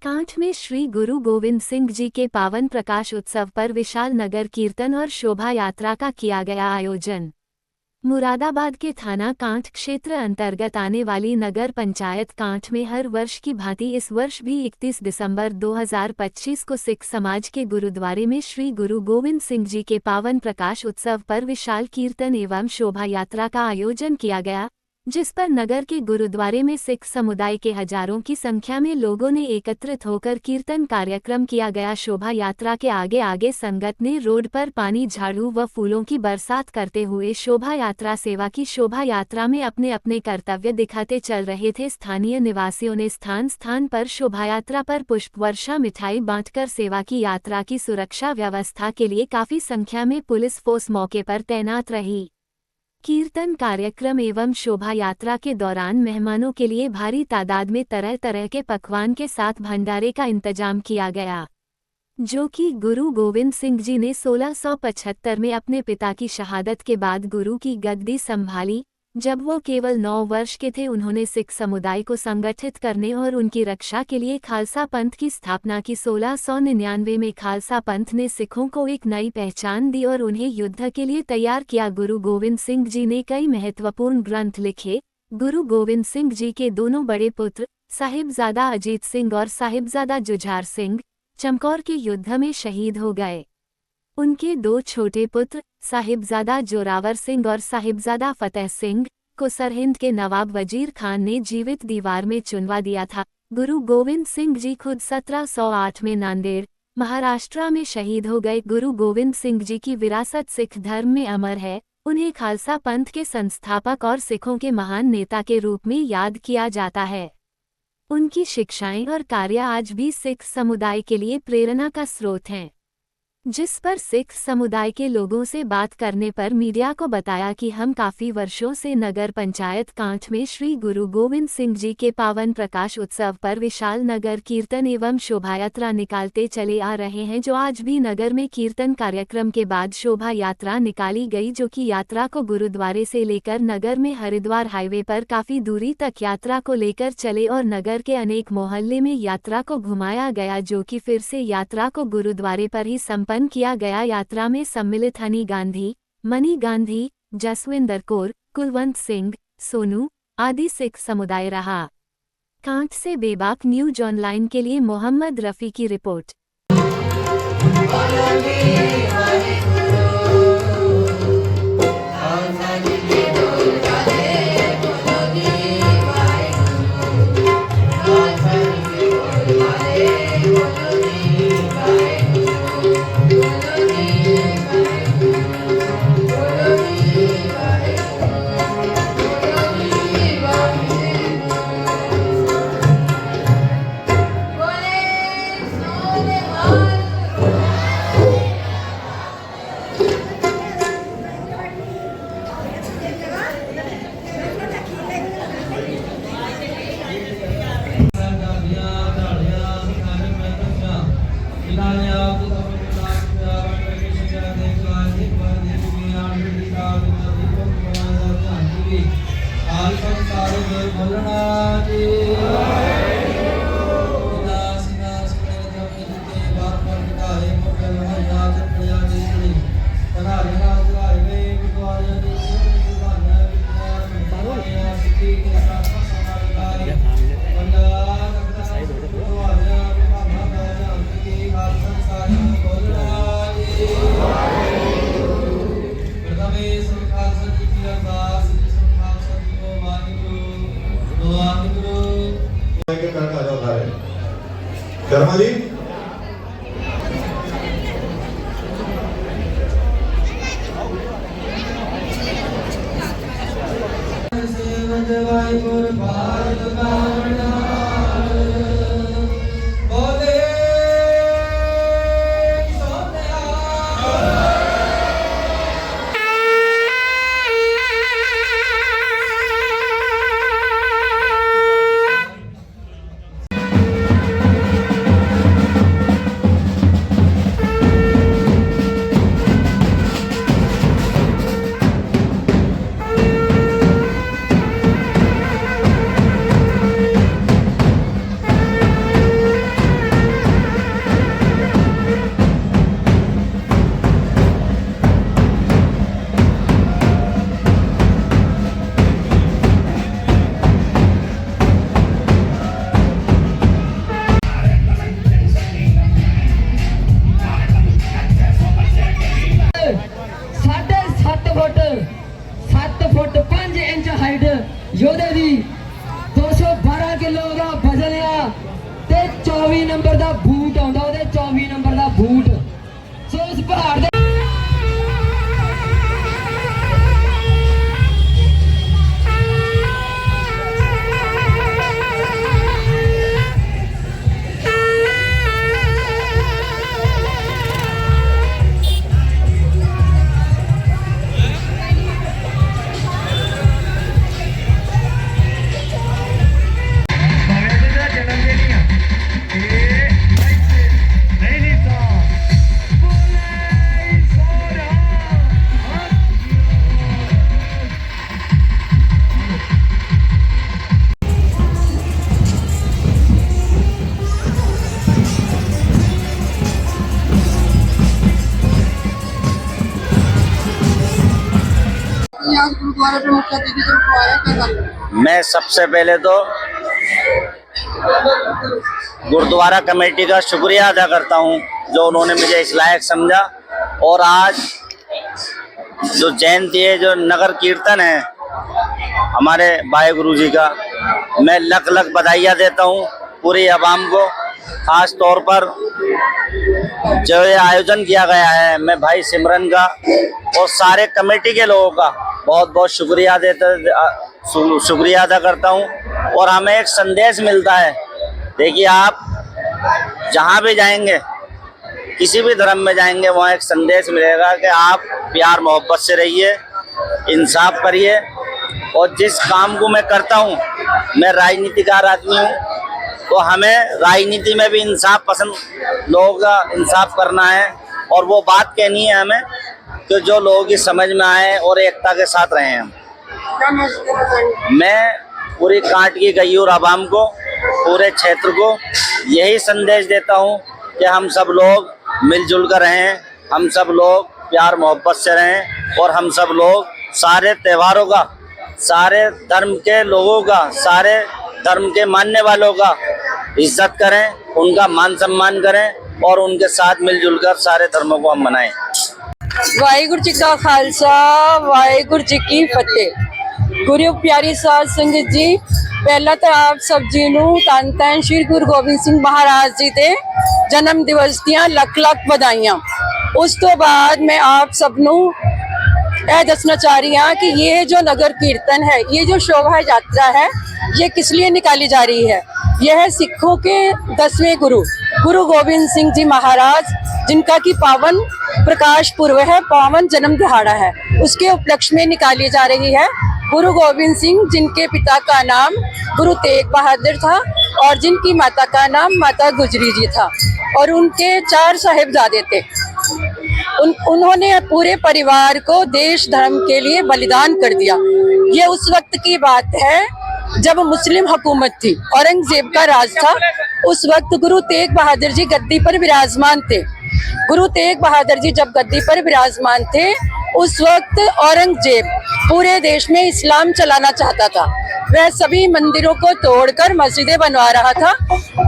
कांठ में श्री गुरु गोविंद सिंह जी के पावन प्रकाश उत्सव पर विशाल नगर कीर्तन और शोभा यात्रा का किया गया आयोजन। मुरादाबाद के थाना कांठ क्षेत्र अंतर्गत आने वाली नगर पंचायत कांठ में हर वर्ष की भांति इस वर्ष भी 31 दिसंबर 2025 को सिख समाज के गुरुद्वारे में श्री गुरु गोविंद सिंह जी के पावन प्रकाश उत्सव पर विशाल कीर्तन एवं शोभा यात्रा का आयोजन किया गया, जिस पर नगर के गुरुद्वारे में सिख समुदाय के हजारों की संख्या में लोगों ने एकत्रित होकर कीर्तन कार्यक्रम किया गया। शोभा यात्रा के आगे आगे संगत ने रोड पर पानी, झाड़ू व फूलों की बरसात करते हुए शोभा यात्रा सेवा की। शोभा यात्रा में अपने अपने कर्तव्य दिखाते चल रहे थे। स्थानीय निवासियों ने स्थान स्थान पर शोभा यात्रा पर पुष्प वर्षा, मिठाई बांटकर सेवा की। यात्रा की सुरक्षा व्यवस्था के लिए काफी संख्या में पुलिस फोर्स मौके पर तैनात रही। कीर्तन कार्यक्रम एवं शोभा यात्रा के दौरान मेहमानों के लिए भारी तादाद में तरह तरह के पकवान के साथ भंडारे का इंतजाम किया गया, जो कि गुरु गोविंद सिंह जी ने 1675 में अपने पिता की शहादत के बाद गुरु की गद्दी संभाली। जब वो केवल 9 वर्ष के थे, उन्होंने सिख समुदाय को संगठित करने और उनकी रक्षा के लिए खालसा पंथ की स्थापना की। 1699 में खालसा पंथ ने सिखों को एक नई पहचान दी और उन्हें युद्ध के लिए तैयार किया। गुरु गोविंद सिंह जी ने कई महत्वपूर्ण ग्रंथ लिखे। गुरु गोविंद सिंह जी के दोनों बड़े पुत्र साहिबजादा अजीत सिंह और साहिबजादा जुझार सिंह चमकौर के युद्ध में शहीद हो गए। उनके 2 छोटे पुत्र साहिबजादा जोरावर सिंह और साहिबजादा फतेह सिंह को सरहिंद के नवाब वजीर खान ने जीवित दीवार में चुनवा दिया था। गुरु गोविंद सिंह जी खुद 1708 में नांदेड़, महाराष्ट्र में शहीद हो गए। गुरु गोविंद सिंह जी की विरासत सिख धर्म में अमर है। उन्हें खालसा पंथ के संस्थापक और सिखों के महान नेता के रूप में याद किया जाता है। उनकी शिक्षाएं और कार्य आज भी सिख समुदाय के लिए प्रेरणा का स्रोत हैं, जिस पर सिख समुदाय के लोगों से बात करने पर मीडिया को बताया कि हम काफ़ी वर्षों से नगर पंचायत कांठ में श्री गुरु गोविंद सिंह जी के पावन प्रकाश उत्सव पर विशाल नगर कीर्तन एवं शोभायात्रा निकालते चले आ रहे हैं, जो आज भी नगर में कीर्तन कार्यक्रम के बाद शोभा यात्रा निकाली गई, जो कि यात्रा को गुरुद्वारे से लेकर नगर में हरिद्वार हाईवे पर काफ़ी दूरी तक यात्रा को लेकर चले और नगर के अनेक मोहल्ले में यात्रा को घुमाया गया, जो कि फिर से यात्रा को गुरुद्वारे पर ही संपन्न किया गया। यात्रा में सम्मिलित हनी गांधी, मनी गांधी, जसविंदर कौर, कुलवंत सिंह, सोनू आदि सिख समुदाय रहा। कांठ से बेबाक न्यूज ऑनलाइन के लिए मोहम्मद रफी की रिपोर्ट। शर्मा जी, 24 नंबर ਦਾ ਬੂਟ ਆਉਂਦਾ ਉਹਦੇ 24 ਨੰਬਰ ਦਾ ਬੂਟ ਸੋ ਉਸ ਪਹਾੜ ਦੇ गुरुद्वारा पे मुख्य अतिथि के रूप में आया, क्या कहते मैं सबसे पहले तो गुरुद्वारा कमेटी का शुक्रिया अदा करता हूं जो उन्होंने मुझे इस लायक समझा। और आज जो जयंती है, जो नगर कीर्तन है हमारे भाई गुरु जी का, मैं लख लख बधाइयाँ देता हूं पूरी आवाम को। खास तौर पर जो ये आयोजन किया गया है, मैं भाई सिमरन का और सारे कमेटी के लोगों का बहुत बहुत शुक्रिया अदा करता हूं। और हमें एक संदेश मिलता है, देखिए आप जहां भी जाएंगे, किसी भी धर्म में जाएंगे, वहाँ एक संदेश मिलेगा कि आप प्यार मोहब्बत से रहिए, इंसाफ करिए। और जिस काम को मैं करता हूँ, मैं राजनीतिकार आदमी हूँ, तो हमें राजनीति में भी इंसाफ पसंद, लोगों का इंसाफ करना है। और वो बात कहनी है हमें कि जो लोगों की समझ में आए और एकता के साथ रहे हैं। क्या मैसेज देना चाहेंगे? मैं पूरी कांट की गयूर आवाम को, पूरे क्षेत्र को यही संदेश देता हूँ कि हम सब लोग मिलजुल कर रहें, हम सब लोग प्यार मोहब्बत से रहें और हम सब लोग सारे त्योहारों का, सारे धर्म के लोगों का, सारे धर्म के मानने वालों का इज्जत करें, उनका मान सम्मान करें और उनके साथ मिलजुल कर सारे धर्मों को हम मनाएं। वाहिगुरु जी का खालसा, वाहिगुरु जी की फतेह। गुरु प्यारी साध संगत जी, पहला तो आप सब जी नूं धन धन श्री गुरु गोबिंद सिंह महाराज जी दे जन्म दिवस दियां लख लख बधाइयां। उस तो बाद मैं आप सब नूं यह दसना चाह रही हूँ कि ये जो नगर कीर्तन है, ये जो शोभा यात्रा है, ये किस लिए निकाली जा रही है। यह है सिखों के 10वें गुरु गुरु गोबिंद सिंह जी महाराज, जिनका की पावन प्रकाश पूर्व है, पावन जन्म दिहाड़ा है, उसके उपलक्ष्य में निकाली जा रही है। गुरु गोबिंद सिंह, जिनके पिता का नाम गुरु तेग बहादुर था और जिनकी माता का नाम माता गुजरी जी था, और उनके 4 साहिबजादे थे। उन्होंने पूरे परिवार को देश धर्म के लिए बलिदान कर दिया। ये उस वक्त की बात है जब मुस्लिम हुकूमत थी, औरंगजेब का राज था। उस वक्त गुरु तेग बहादुर जी गद्दी पर विराजमान थे। गुरु तेग बहादुर जी जब गद्दी पर विराजमान थे, उस वक्त औरंगजेब पूरे देश में इस्लाम चलाना चाहता था। वह सभी मंदिरों को तोड़कर मस्जिदें बनवा रहा था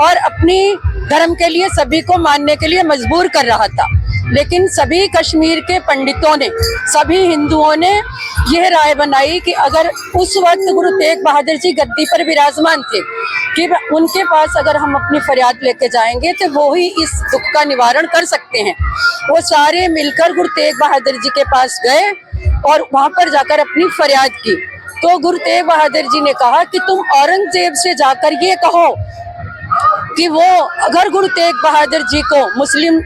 और अपनी धर्म के लिए सभी को मानने के लिए मजबूर कर रहा था। लेकिन सभी कश्मीर के पंडितों ने, सभी हिंदुओं ने यह राय बनाई कि अगर उस वक्त गुरु तेग बहादुर जी गद्दी पर विराजमान थे, कि उनके पास अगर हम अपनी फरियाद लेके जाएंगे तो वो ही इस दुख का निवारण कर सकते हैं। वो सारे मिलकर गुरु तेग बहादुर जी के पास गए और वहां पर जाकर अपनी फरियाद की। तो गुरु तेग बहादुर जी ने कहा कि तुम औरंगजेब से जाकर ये कहो कि वो अगर गुरु तेग बहादुर जी को मुस्लिम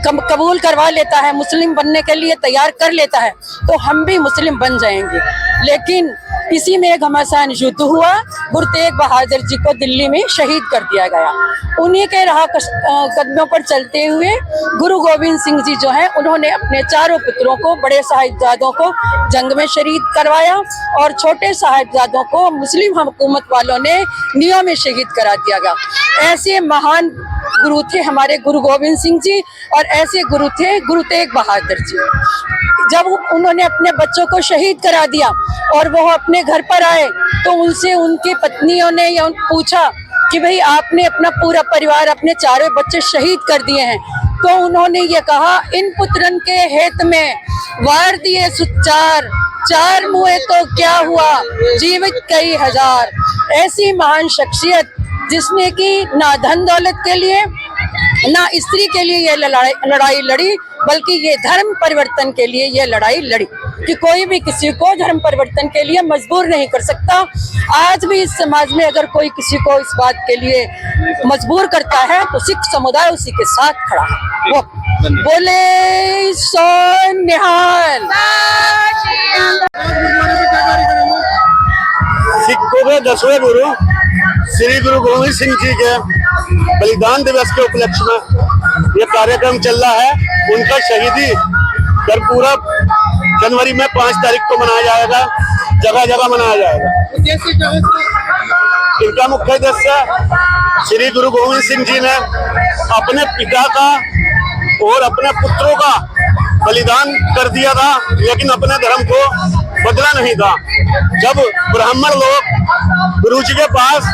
कबूल करवा लेता है, मुस्लिम बनने के लिए तैयार कर लेता है, तो हम भी मुस्लिम बन जाएंगे। लेकिन इसी में घमासान युद्ध हुआ, गुरु तेग बहादुर जी को दिल्ली में शहीद कर दिया गया। उन्हीं के राह कदमों पर चलते हुए गुरु गोबिंद सिंह जी जो हैं, उन्होंने अपने 4 पुत्रों को, बड़े साहिबजादों को जंग में शहीद करवाया और छोटे साहिबजादों को मुस्लिम हुकूमत वालों ने नियों में शहीद करा दिया गया। ऐसे महान गुरु थे हमारे गुरु गोबिंद सिंह जी, और ऐसे गुरु थे गुरु तेग बहादुर जी। जब उन्होंने अपने बच्चों को शहीद करा दिया और वो अपने घर पर आए, तो उनसे उनकी पत्नियों ने यह पूछा कि भाई आपने अपना पूरा परिवार, अपने 4 बच्चे शहीद कर दिए हैं। तो उन्होंने ये कहा, इन पुत्रन के हित में वार दिए सुचार, 4 मुए तो क्या हुआ, जीवित कई हजार। ऐसी महान शख्सियत जिसने कि ना धन दौलत के लिए ना स्त्री के लिए ये लड़ाई लड़ी, बल्कि ये धर्म परिवर्तन के लिए ये लड़ाई लड़ी कि कोई भी किसी को धर्म परिवर्तन के लिए मजबूर नहीं कर सकता। आज भी इस समाज में अगर कोई किसी को इस बात के लिए मजबूर करता है तो सिख समुदाय उसी के साथ खड़ा है। वो बोले सो निहाल। सिखों के 10वें गुरु श्री गुरु गोविंद सिंह जी के बलिदान दिवस के उपलक्ष्य में ये कार्यक्रम चल रहा है। उनका शहीदी गुरपुरब जनवरी में 5 तारीख को मनाया जाएगा, जगह जगह मनाया जाएगा। इनका मुख्य उद्देश्य श्री गुरु गोविंद सिंह जी ने अपने पिता का और अपने पुत्रों का बलिदान कर दिया था, लेकिन अपने धर्म को बदला नहीं था। जब ब्राह्मण लोग गुरु जी के पास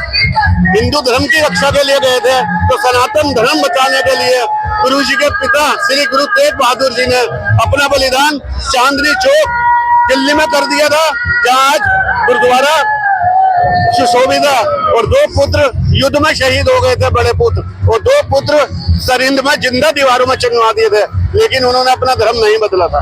हिंदू धर्म की रक्षा के लिए गए थे तो सनातन धर्म बचाने के लिए गुरु जी के पिता श्री गुरु तेग बहादुर जी ने अपना बलिदान चांदनी चौक दिल्ली में कर दिया था, जहाँ आज गुरुद्वारा सुशोभित है। और 2 पुत्र युद्ध में शहीद हो गए थे, बड़े पुत्र, और 2 पुत्र सरिंद में जिंदा दीवारों में चिनवा दिए थे, लेकिन उन्होंने अपना धर्म नहीं बदला था।